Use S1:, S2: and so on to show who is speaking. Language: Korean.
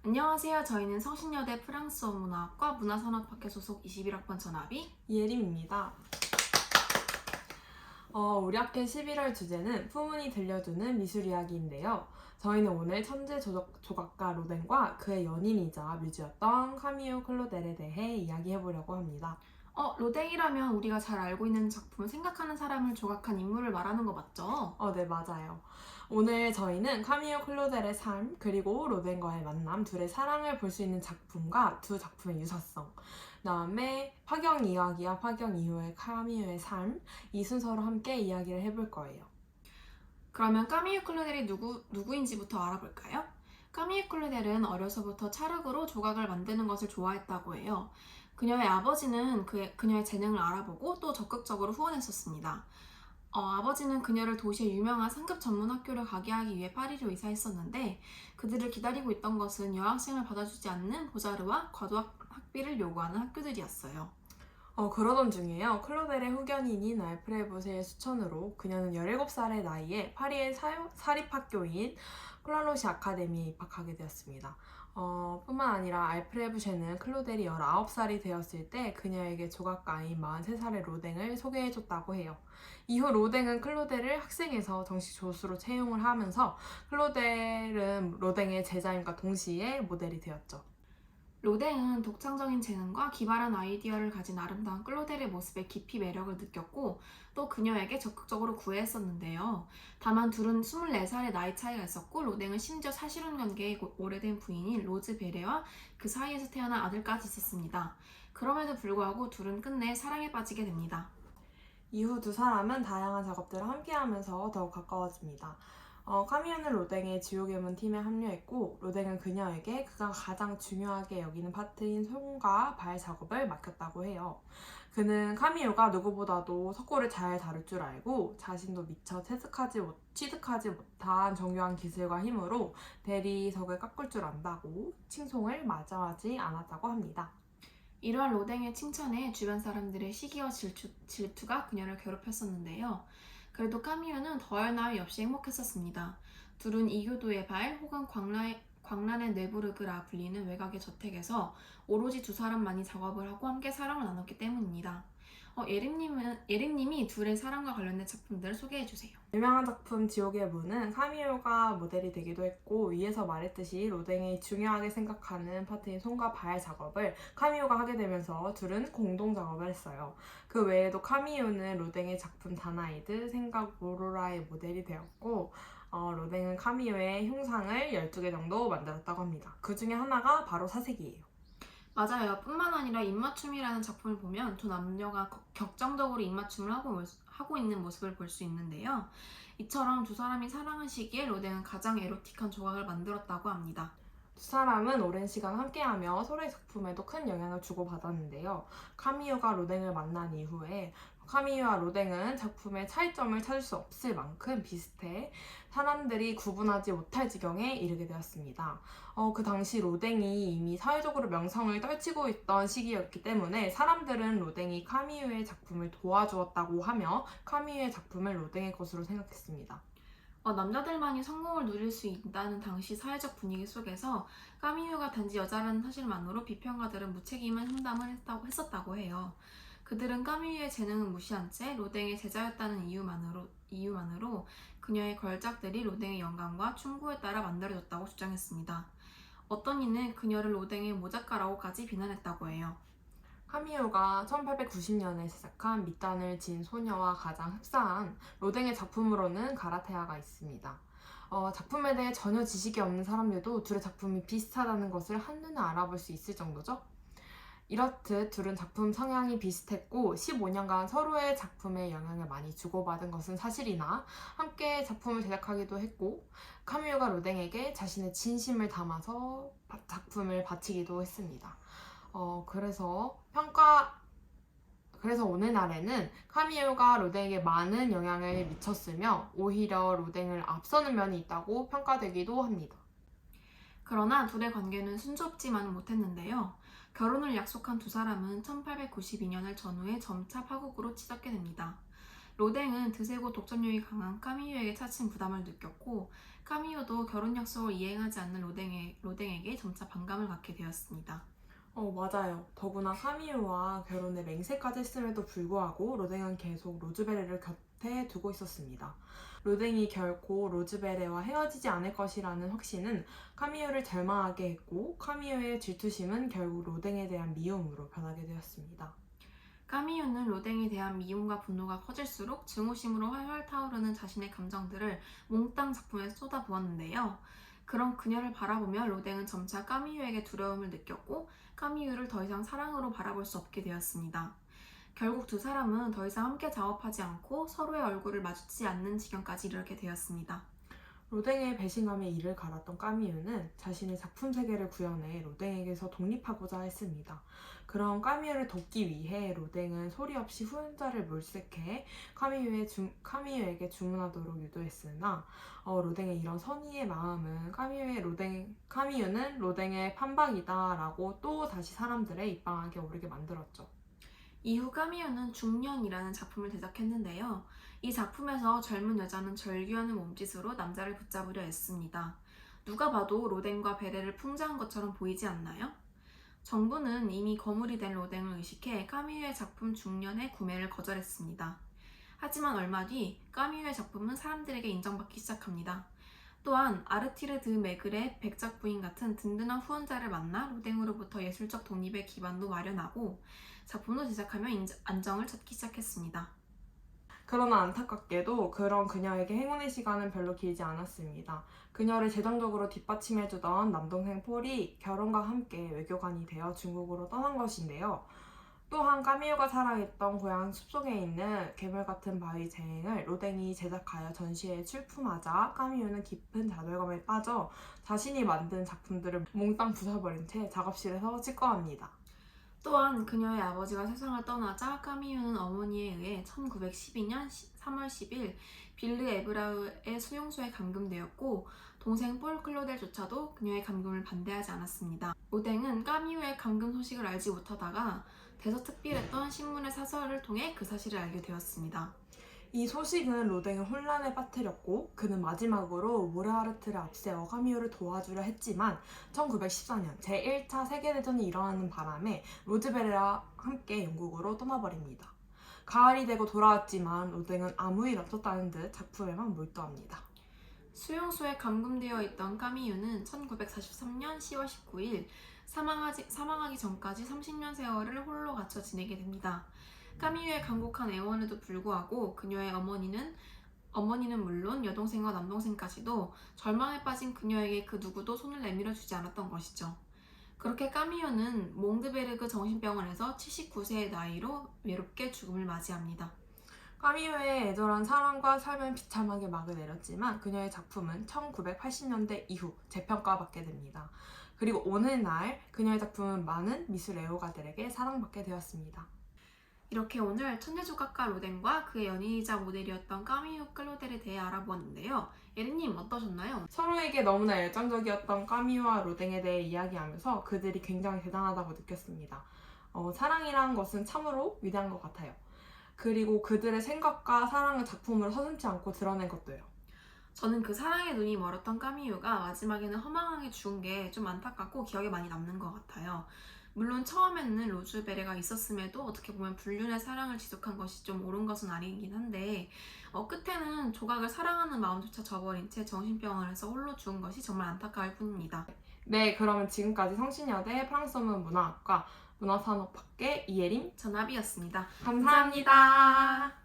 S1: 안녕하세요. 저희는 성신여대 프랑스어 문화학과 문화산업학회 소속 21학번 전합이
S2: 이예림입니다. 우리 학회 11월 주제는 풍운이 들려주는 미술 이야기인데요. 저희는 오늘 천재 조각가 로댕과 그의 연인이자 뮤즈였던 카미오 클로델에 대해 이야기해보려고 합니다.
S1: 로댕이라면 우리가 잘 알고 있는 작품을 생각하는 사람을 조각한 인물을 말하는 거 맞죠?
S2: 네, 맞아요. 오늘 저희는 카미오 클로델의 삶, 그리고 로댕과의 만남, 둘의 사랑을 볼 수 있는 작품과 두 작품의 유사성, 그다음에 파경 이야기와 파경 이후의 카미오의 삶, 이 순서로 함께 이야기를 해볼 거예요.
S1: 그러면 까미유 클로델이 누구인지부터 알아볼까요? 까미유 클로델은 어려서부터 찰흙으로 조각을 만드는 것을 좋아했다고 해요. 그녀의 아버지는 그녀의 재능을 알아보고 또 적극적으로 후원했었습니다. 아버지는 그녀를 도시의 유명한 상급 전문 학교를 가게 하기 위해 파리로 이사했었는데 그들을 기다리고 있던 것은 여학생을 받아주지 않는 보자르와 과도학비를 요구하는 학교들이었어요.
S2: 그러던 중에요. 클로델의 후견인인 알프레부세의 추천으로 그녀는 17살의 나이에 파리의 사립학교인 클라로시 아카데미에 입학하게 되었습니다. 뿐만 아니라 알프레부쉐는 클로델이 19살이 되었을 때 그녀에게 조각가인 43살의 로댕을 소개해줬다고 해요. 이후 로댕은 클로델을 학생에서 정식 조수로 채용을 하면서 클로델은 로댕의 제자임과 동시에 모델이 되었죠.
S1: 로댕은 독창적인 재능과 기발한 아이디어를 가진 아름다운 클로델의 모습에 깊이 매력을 느꼈고 또 그녀에게 적극적으로 구애했었는데요. 다만 둘은 24살의 나이 차이가 있었고 로댕은 심지어 사실혼 관계의 오래된 부인인 로즈 베레와 그 사이에서 태어난 아들까지 있었습니다. 그럼에도 불구하고 둘은 끝내 사랑에 빠지게 됩니다.
S2: 이후 두 사람은 다양한 작업들을 함께하면서 더욱 가까워집니다. 카미오는 로댕의 지옥의 문 팀에 합류했고 로댕은 그녀에게 그가 가장 중요하게 여기는 파트인 손과 발 작업을 맡겼다고 해요. 그는 카미오가 누구보다도 석고를 잘 다룰 줄 알고 자신도 미처 취득하지 못한 정교한 기술과 힘으로 대리석을 깎을 줄 안다고 칭송을 마다하지 않았다고 합니다.
S1: 이러한 로댕의 칭찬에 주변 사람들의 시기와 질투가 그녀를 괴롭혔었는데요. 그래도 까미유는 더할 나위 없이 행복했었습니다. 둘은 이교도의 발 혹은 광란의 네부르그라 불리는 외곽의 저택에서 오로지 두 사람만이 작업을 하고 함께 사랑을 나눴기 때문입니다. 예림님이 둘의 사랑과 관련된 작품들을 소개해주세요.
S2: 유명한 작품 지옥의 문은 카미오가 모델이 되기도 했고 위에서 말했듯이 로댕이 중요하게 생각하는 파트인 손과 발 작업을 카미오가 하게 되면서 둘은 공동 작업을 했어요. 그 외에도 카미오는 로댕의 작품 다나이드, 생각 오로라의 모델이 되었고 로댕은 카미오의 흉상을 12개 정도 만들었다고 합니다. 그 중에 하나가 바로 사색이에요.
S1: 맞아요. 뿐만 아니라 입맞춤이라는 작품을 보면 두 남녀가 격정적으로 입맞춤을 하고 있는 모습을 볼 수 있는데요. 이처럼 두 사람이 사랑한 시기에 로댕은 가장 에로틱한 조각을 만들었다고 합니다.
S2: 두 사람은 오랜 시간 함께하며 서로의 작품에도 큰 영향을 주고받았는데요. 카미유가 로댕을 만난 이후에 카미유와 로댕은 작품의 차이점을 찾을 수 없을 만큼 비슷해 사람들이 구분하지 못할 지경에 이르게 되었습니다. 그 당시 로댕이 이미 사회적으로 명성을 떨치고 있던 시기였기 때문에 사람들은 로댕이 카미유의 작품을 도와주었다고 하며 카미유의 작품을 로댕의 것으로 생각했습니다.
S1: 남자들만이 성공을 누릴 수 있다는 당시 사회적 분위기 속에서 까미유가 단지 여자라는 사실만으로 비평가들은 무책임한 험담을 했었다고 해요. 그들은 까미유의 재능을 무시한 채 로댕의 제자였다는 이유만으로 그녀의 걸작들이 로댕의 영감과 충고에 따라 만들어졌다고 주장했습니다. 어떤 이는 그녀를 로댕의 모작가라고까지 비난했다고 해요.
S2: 카미오가 1890년에 제작한 밑단을 진 소녀와 가장 흡사한 로댕의 작품으로는 가라테아가 있습니다. 작품에 대해 전혀 지식이 없는 사람들도 둘의 작품이 비슷하다는 것을 한눈에 알아볼 수 있을 정도죠. 이렇듯 둘은 작품 성향이 비슷했고 15년간 서로의 작품에 영향을 많이 주고받은 것은 사실이나 함께 작품을 제작하기도 했고 카미오가 로댕에게 자신의 진심을 담아서 작품을 바치기도 했습니다. 그래서 오늘날에는 카미오가 로댕에게 많은 영향을 미쳤으며 오히려 로댕을 앞서는 면이 있다고 평가되기도 합니다.
S1: 그러나 둘의 관계는 순조롭지만은 못했는데요. 결혼을 약속한 두 사람은 1892년을 전후해 점차 파국으로 치닫게 됩니다. 로댕은 드세고 독점욕이 강한 까미유에게 차츰 부담을 느꼈고 까미유도 결혼 약속을 이행하지 않는 로댕에게 점차 반감을 갖게 되었습니다.
S2: 맞아요. 더구나 카미유와 결혼에 맹세까지 했음에도 불구하고 로댕은 계속 로즈베레를 곁에 두고 있었습니다. 로댕이 결코 로즈베레와 헤어지지 않을 것이라는 확신은 카미유를 절망하게 했고 카미유의 질투심은 결국 로댕에 대한 미움으로 변하게 되었습니다.
S1: 까미유는 로댕에 대한 미움과 분노가 커질수록 증오심으로 활활 타오르는 자신의 감정들을 몽땅 작품에 쏟아부었는데요. 그런 그녀를 바라보며 로댕은 점차 까미유에게 두려움을 느꼈고 까미유를 더 이상 사랑으로 바라볼 수 없게 되었습니다. 결국 두 사람은 더 이상 함께 작업하지 않고 서로의 얼굴을 마주치지 않는 지경까지 이르게 되었습니다.
S2: 로댕의 배신감에 이를 갈았던 까미유는 자신의 작품 세계를 구현해 로댕에게서 독립하고자 했습니다. 그런 까미유를 돕기 위해 로댕은 소리 없이 후연자를 몰색해 까미유에게 주문하도록 유도했으나 로댕의 이런 선의의 마음은 까미유는 로댕의 판박이다라고 또 다시 사람들의 입방아에 오르게 만들었죠.
S1: 이후 까미유는 중년이라는 작품을 제작했는데요. 이 작품에서 젊은 여자는 절규하는 몸짓으로 남자를 붙잡으려 했습니다. 누가 봐도 로댕과 베레를 풍자한 것처럼 보이지 않나요? 정부는 이미 거물이 된 로댕을 의식해 까미유의 작품 중년의 구매를 거절했습니다. 하지만 얼마 뒤 까미유의 작품은 사람들에게 인정받기 시작합니다. 또한 아르티르 드 메그레 백작 부인 같은 든든한 후원자를 만나 로댕으로부터 예술적 독립의 기반도 마련하고 작품도 제작하며 안정을 찾기 시작했습니다.
S2: 그러나 안타깝게도 그런 그녀에게 행운의 시간은 별로 길지 않았습니다. 그녀를 재정적으로 뒷받침해주던 남동생 폴이 결혼과 함께 외교관이 되어 중국으로 떠난 것인데요. 또한 까미유가 사랑했던 고향 숲속에 있는 괴물 같은 바위 재행을 로댕이 제작하여 전시회에 출품하자 까미유는 깊은 좌절감에 빠져 자신이 만든 작품들을 몽땅 부숴버린 채 작업실에서 찌꺼합니다.
S1: 또한 그녀의 아버지가 세상을 떠나자 까미유는 어머니에 의해 1912년 3월 10일 빌르 에브라우의 수용소에 감금되었고 동생 폴 클로델조차도 그녀의 감금을 반대하지 않았습니다. 로댕은 까미유의 감금 소식을 알지 못하다가 대서특필했던 신문의 사설을 통해 그 사실을 알게 되었습니다.
S2: 이 소식은 로댕을 혼란에 빠뜨렸고 그는 마지막으로 모르하르트를 앞세워 까미유를 도와주려 했지만 1914년 제1차 세계대전이 일어나는 바람에 로즈베리와 함께 영국으로 떠나버립니다. 가을이 되고 돌아왔지만 로댕은 아무 일 없었다는 듯 작품에만 몰두합니다.
S1: 수용소에 감금되어 있던 까미유는 1943년 10월 19일 사망하기 전까지 30년 세월을 홀로 갇혀 지내게 됩니다. 까미유의 간곡한 애원에도 불구하고 그녀의 어머니는 물론 여동생과 남동생까지도 절망에 빠진 그녀에게 그 누구도 손을 내밀어 주지 않았던 것이죠. 그렇게 까미유는 몽드베르그 정신병원에서 79세의 나이로 외롭게 죽음을 맞이합니다.
S2: 까미유의 애절한 사랑과 삶은 비참하게 막을 내렸지만 그녀의 작품은 1980년대 이후 재평가받게 됩니다. 그리고 오늘날 그녀의 작품은 많은 미술 애호가들에게 사랑받게 되었습니다.
S1: 이렇게 오늘 천재조각가 로댕과 그의 연인이자 모델이었던 까미유 클로델에 대해 알아보았는데요. 예린님 어떠셨나요?
S2: 서로에게 너무나 열정적이었던 까미유와 로댕에 대해 이야기하면서 그들이 굉장히 대단하다고 느꼈습니다. 사랑이라는 것은 참으로 위대한 것 같아요. 그리고 그들의 생각과 사랑을 작품으로 서슴지 않고 드러낸 것도요.
S1: 저는 그 사랑에 눈이 멀었던 까미유가 마지막에는 허망하게 죽은 게 좀 안타깝고 기억에 많이 남는 것 같아요. 물론 처음에는 로즈베레가 있었음에도 어떻게 보면 불륜의 사랑을 지속한 것이 좀 옳은 것은 아니긴 한데 끝에는 조각을 사랑하는 마음조차 저버린 채 정신병원에서 홀로 죽은 것이 정말 안타까울 뿐입니다.
S2: 네, 그러면 지금까지 성신여대 프랑스어문 문화학과 문화산업학계 이예림
S1: 전합이었습니다.
S2: 감사합니다.